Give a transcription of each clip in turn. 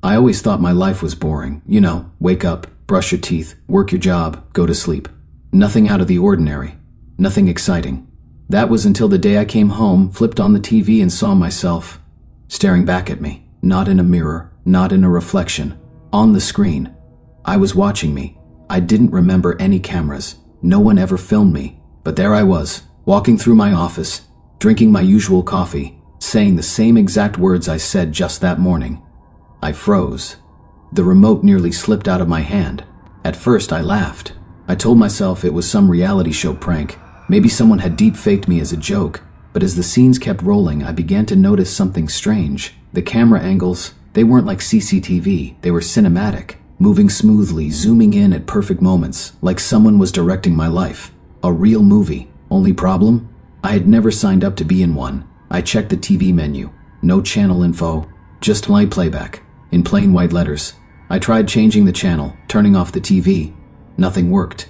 I always thought my life was boring. Wake up, brush your teeth, work your job, go to sleep. Nothing out of the ordinary. Nothing exciting. That was until the day I came home, flipped on the TV and saw myself staring back at me. Not in a mirror, not in a reflection. On the screen. I was watching me. I didn't remember any cameras. No one ever filmed me. But there I was, walking through my office, drinking my usual coffee, saying the same exact words I said just that morning. I froze. The remote nearly slipped out of my hand. At first I laughed. I told myself it was some reality show prank. Maybe someone had deep-faked me as a joke. But as the scenes kept rolling, I began to notice something strange. The camera angles, they weren't like CCTV, they were cinematic, moving smoothly, zooming in at perfect moments, like someone was directing my life. A real movie. Only problem? I had never signed up to be in one. I checked the TV menu. No channel info, just my playback, in plain white letters. I tried changing the channel, turning off the TV. Nothing worked.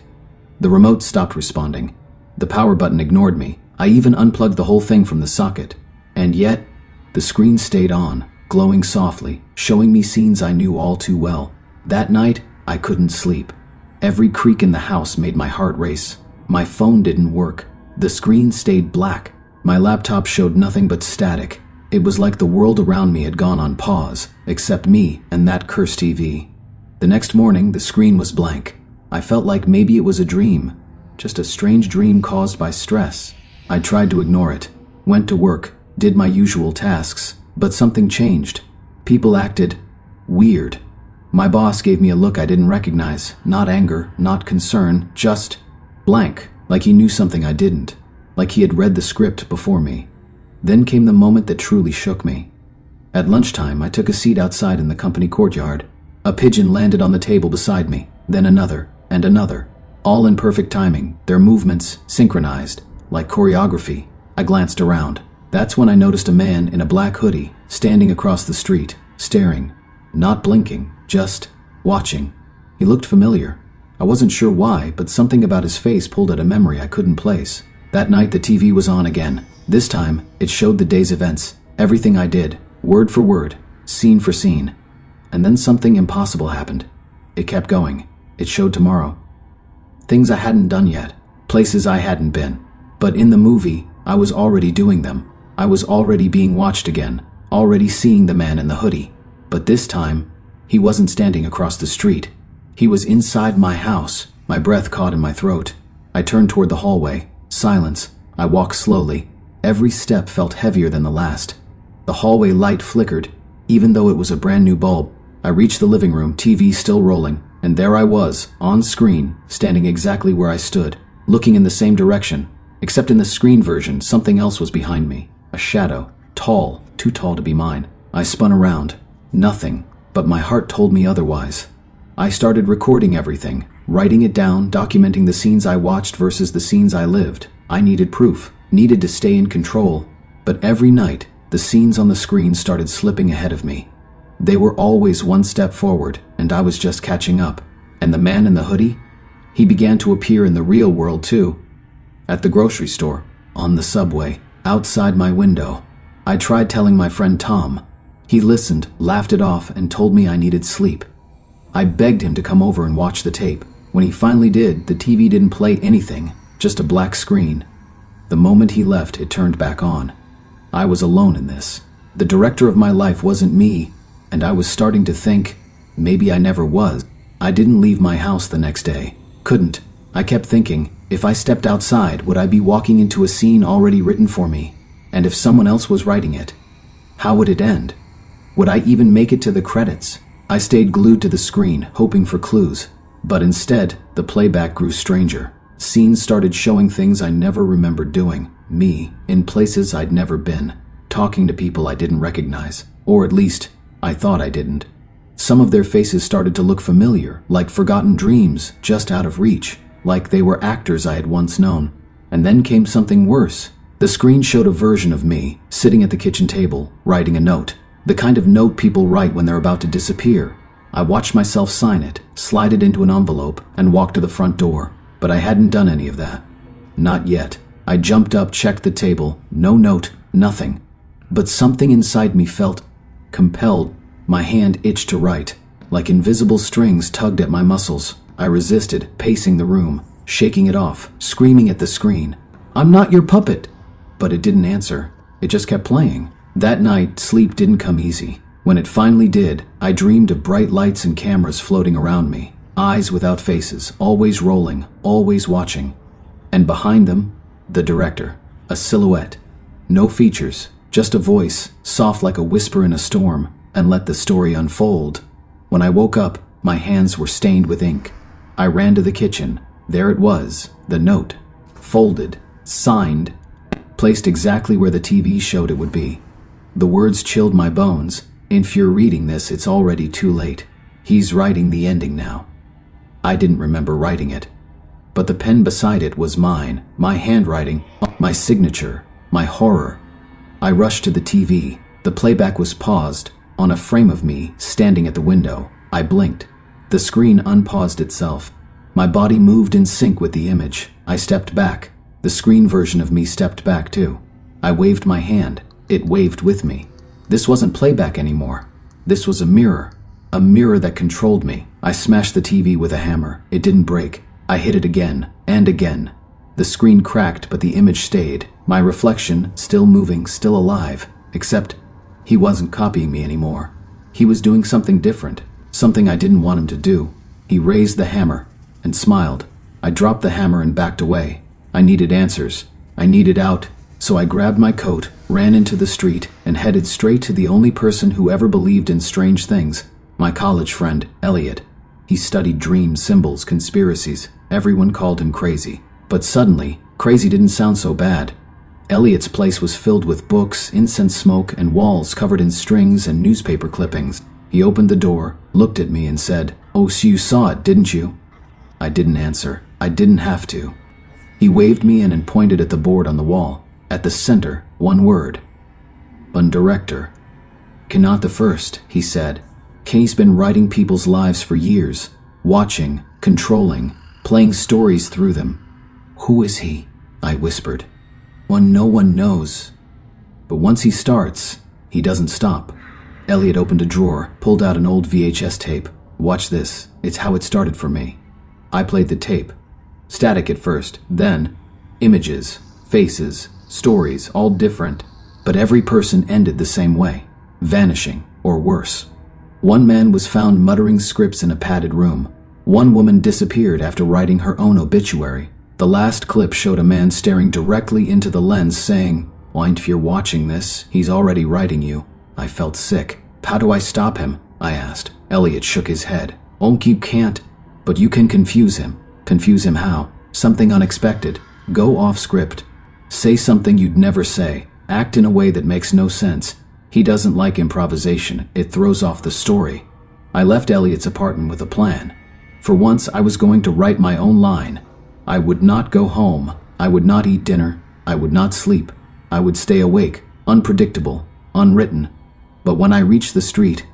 The remote stopped responding. The power button ignored me. I even unplugged the whole thing from the socket. And yet, the screen stayed on, glowing softly, showing me scenes I knew all too well. That night, I couldn't sleep. Every creak in the house made my heart race. My phone didn't work. The screen stayed black. My laptop showed nothing but static. It was like the world around me had gone on pause, except me and that cursed TV. The next morning, the screen was blank. I felt like maybe it was a dream, just a strange dream caused by stress. I tried to ignore it, went to work, did my usual tasks, but something changed. People acted weird. My boss gave me a look I didn't recognize, not anger, not concern, just blank, like he knew something I didn't, like he had read the script before me. Then came the moment that truly shook me. At lunchtime, I took a seat outside in the company courtyard. A pigeon landed on the table beside me, then another, and another, all in perfect timing, their movements synchronized, like choreography. I glanced around. That's when I noticed a man in a black hoodie standing across the street, staring, not blinking, just watching. He looked familiar. I wasn't sure why, but something about his face pulled at a memory I couldn't place. That night the TV was on again. This time, it showed the day's events, everything I did, word for word, scene for scene. And then something impossible happened. It kept going. It showed tomorrow. Things I hadn't done yet, places I hadn't been. But in the movie, I was already doing them. I was already being watched again, already seeing the man in the hoodie. But this time, he wasn't standing across the street. He was inside my house, my breath caught in my throat. I turned toward the hallway. Silence. I walked slowly. Every step felt heavier than the last. The hallway light flickered, even though it was a brand new bulb. I reached the living room, TV still rolling, and there I was, on screen, standing exactly where I stood, looking in the same direction. Except in the screen version, something else was behind me. A shadow. Tall. Too tall to be mine. I spun around. Nothing. But my heart told me otherwise. I started recording everything, writing it down, documenting the scenes I watched versus the scenes I lived. I needed proof, needed to stay in control. But every night, the scenes on the screen started slipping ahead of me. They were always one step forward, and I was just catching up. And the man in the hoodie? He began to appear in the real world too. At the grocery store, on the subway, outside my window. I tried telling my friend Tom. He listened, laughed it off, and told me I needed sleep. I begged him to come over and watch the tape. When he finally did, the TV didn't play anything, just a black screen. The moment he left, it turned back on. I was alone in this. The director of my life wasn't me, and I was starting to think, maybe I never was. I didn't leave my house the next day. Couldn't. I kept thinking, if I stepped outside, would I be walking into a scene already written for me? And if someone else was writing it, how would it end? Would I even make it to the credits? I stayed glued to the screen, hoping for clues. But instead, the playback grew stranger. Scenes started showing things I never remembered doing. Me, in places I'd never been, talking to people I didn't recognize. Or at least, I thought I didn't. Some of their faces started to look familiar, like forgotten dreams, just out of reach. Like they were actors I had once known. And then came something worse. The screen showed a version of me, sitting at the kitchen table, writing a note. The kind of note people write when they're about to disappear. I watched myself sign it, slide it into an envelope, and walk to the front door. But I hadn't done any of that. Not yet. I jumped up, checked the table. No note, nothing. But something inside me felt compelled. My hand itched to write. Like invisible strings tugged at my muscles. I resisted, pacing the room, shaking it off, screaming at the screen. "I'm not your puppet!" But it didn't answer. It just kept playing. That night, sleep didn't come easy. When it finally did, I dreamed of bright lights and cameras floating around me. Eyes without faces, always rolling, always watching. And behind them, the director. A silhouette. No features, just a voice, soft like a whisper in a storm, and let the story unfold. When I woke up, my hands were stained with ink. I ran to the kitchen. There it was, the note. Folded, signed, placed exactly where the TV showed it would be. The words chilled my bones. If you're reading this, it's already too late. He's writing the ending now. I didn't remember writing it. But the pen beside it was mine, my handwriting, my signature, my horror. I rushed to the TV. The playback was paused, on a frame of me standing at the window. I blinked. The screen unpaused itself. My body moved in sync with the image. I stepped back. The screen version of me stepped back too. I waved my hand. It waved with me. This wasn't playback anymore. This was a mirror that controlled me. I smashed the TV with a hammer. It didn't break. I hit it again and again. The screen cracked, but the image stayed. My reflection, still moving, still alive. Except, he wasn't copying me anymore. He was doing something different, something I didn't want him to do. He raised the hammer and smiled. I dropped the hammer and backed away. I needed answers. I needed out. So I grabbed my coat, ran into the street, and headed straight to the only person who ever believed in strange things. My college friend, Elliott. He studied dreams, symbols, conspiracies. Everyone called him crazy. But suddenly, crazy didn't sound so bad. Elliott's place was filled with books, incense smoke, and walls covered in strings and newspaper clippings. He opened the door, looked at me, and said, "Oh, so you saw it, didn't you?" I didn't answer. I didn't have to. He waved me in and pointed at the board on the wall. At the center, one word. Director. Cannot the first, he said. Kenny's been writing people's lives for years, watching, controlling, playing stories through them. Who is he? I whispered. One no one knows. But once he starts, he doesn't stop. Elliott opened a drawer, pulled out an old VHS tape. Watch this. It's how it started for me. I played the tape. Static at first, then images, faces, stories, all different. But every person ended the same way, vanishing, or worse. One man was found muttering scripts in a padded room. One woman disappeared after writing her own obituary. The last clip showed a man staring directly into the lens saying, "Well, if you're watching this, he's already writing you." I felt sick. How do I stop him? I asked. Elliott shook his head. You can't. But you can confuse him. Confuse him how? Something unexpected. Go off script. Say something you'd never say. Act in a way that makes no sense. He doesn't like improvisation. It throws off the story. I left Elliott's apartment with a plan. For once, I was going to write my own line. I would not go home. I would not eat dinner. I would not sleep. I would stay awake, unpredictable, unwritten. But when I reached the street,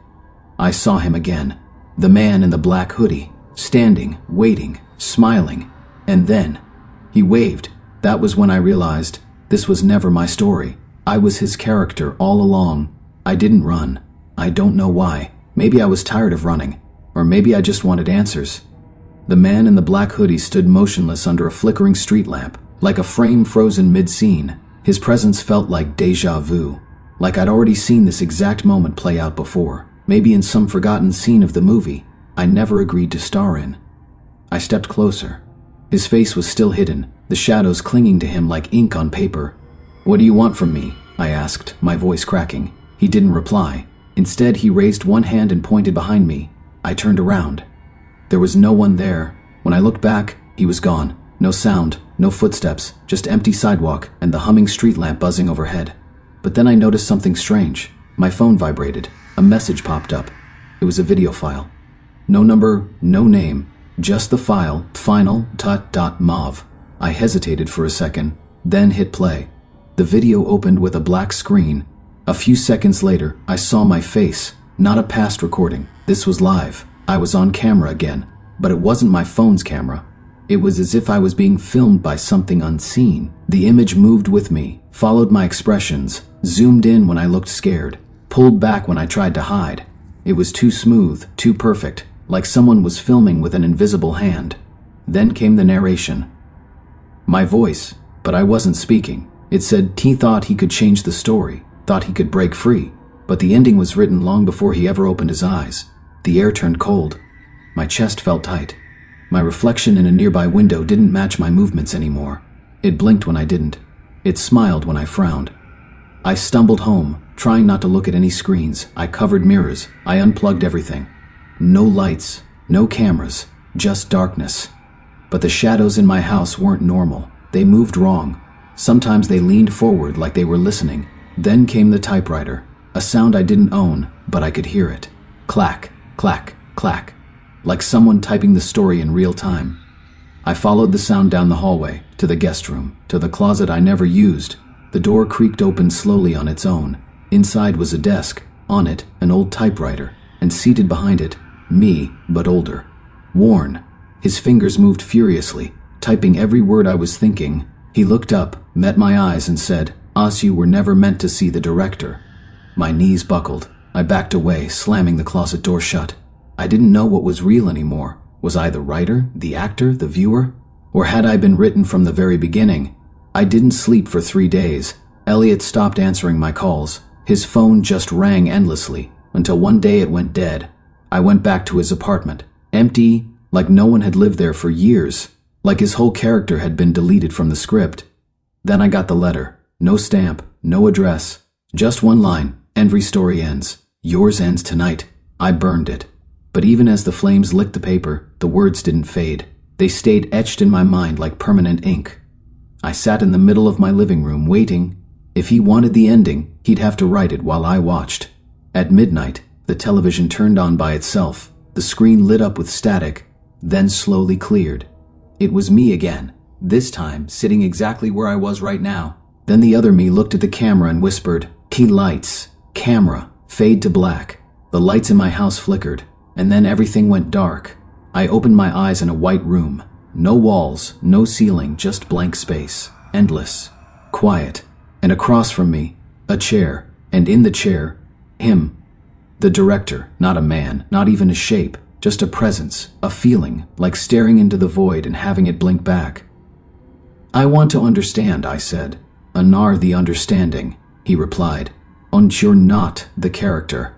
I saw him again. The man in the black hoodie, standing, waiting, smiling. And then, he waved. That was when I realized this was never my story. I was his character all along. I didn't run. I don't know why. Maybe I was tired of running. Or maybe I just wanted answers. The man in the black hoodie stood motionless under a flickering street lamp, like a frame frozen mid-scene. His presence felt like déjà vu. Like I'd already seen this exact moment play out before. Maybe in some forgotten scene of the movie I never agreed to star in. I stepped closer. His face was still hidden, the shadows clinging to him like ink on paper. "What do you want from me?" I asked, my voice cracking. He didn't reply. Instead, he raised one hand and pointed behind me. I turned around. There was no one there. When I looked back, he was gone. No sound, no footsteps, just empty sidewalk and the humming street lamp buzzing overhead. But then I noticed something strange. My phone vibrated. A message popped up. It was a video file. No number, no name, just the file, final.mov. I hesitated for a second, then hit play. The video opened with a black screen. A few seconds later, I saw my face, not a past recording. This was live. I was on camera again, but it wasn't my phone's camera. It was as if I was being filmed by something unseen. The image moved with me, followed my expressions, zoomed in when I looked scared, pulled back when I tried to hide. It was too smooth, too perfect, like someone was filming with an invisible hand. Then came the narration. My voice, but I wasn't speaking. It said he thought he could change the story, thought he could break free, but the ending was written long before he ever opened his eyes. The air turned cold. My chest felt tight. My reflection in a nearby window didn't match my movements anymore. It blinked when I didn't. It smiled when I frowned. I stumbled home, trying not to look at any screens. I covered mirrors. I unplugged everything. No lights, no cameras, just darkness. But the shadows in my house weren't normal. They moved wrong. Sometimes they leaned forward like they were listening. Then came the typewriter, a sound I didn't own, but I could hear it. Clack, clack, clack, like someone typing the story in real time. I followed the sound down the hallway, to the guest room, to the closet I never used. The door creaked open slowly on its own. Inside was a desk, on it an old typewriter, and seated behind it, me, but older. Worn. His fingers moved furiously, typing every word I was thinking. He looked up, met my eyes, and said, you were never meant to see the director. My knees buckled. I backed away, slamming the closet door shut. I didn't know what was real anymore. Was I the writer, the actor, the viewer? Or had I been written from the very beginning? I didn't sleep for 3 days. Elliott stopped answering my calls. His phone just rang endlessly, until one day it went dead. I went back to his apartment, empty, like no one had lived there for years, like his whole character had been deleted from the script. Then I got the letter. No stamp, no address, just one line. Every story ends. Yours ends tonight. I burned it. But even as the flames licked the paper, the words didn't fade. They stayed etched in my mind like permanent ink. I sat in the middle of my living room waiting. If he wanted the ending, he'd have to write it while I watched. At midnight, the television turned on by itself. The screen lit up with static, then slowly cleared. It was me again, this time sitting exactly where I was right now. Then the other me looked at the camera and whispered, "Key lights, camera, fade to black." The lights in my house flickered, and then everything went dark. I opened my eyes in a white room. No walls, no ceiling, just blank space. Endless. Quiet. And across from me, a chair. And in the chair, him. The director, not a man, not even a shape. Just a presence, a feeling, like staring into the void and having it blink back. "I want to understand," I said. "Anar the understanding," he replied. "And you're not the character.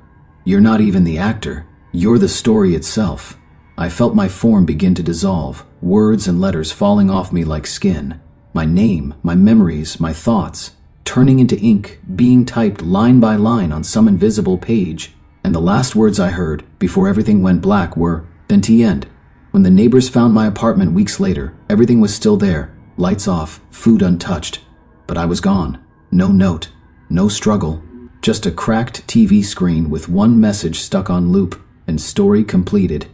You're not even the actor. You're the story itself." I felt my form begin to dissolve, words and letters falling off me like skin. My name, my memories, my thoughts, turning into ink, being typed line by line on some invisible page. And the last words I heard, before everything went black, were, "Then to end." When the neighbors found my apartment weeks later, everything was still there, lights off, food untouched. But I was gone. No note, no struggle, just a cracked TV screen with one message stuck on loop, and story completed.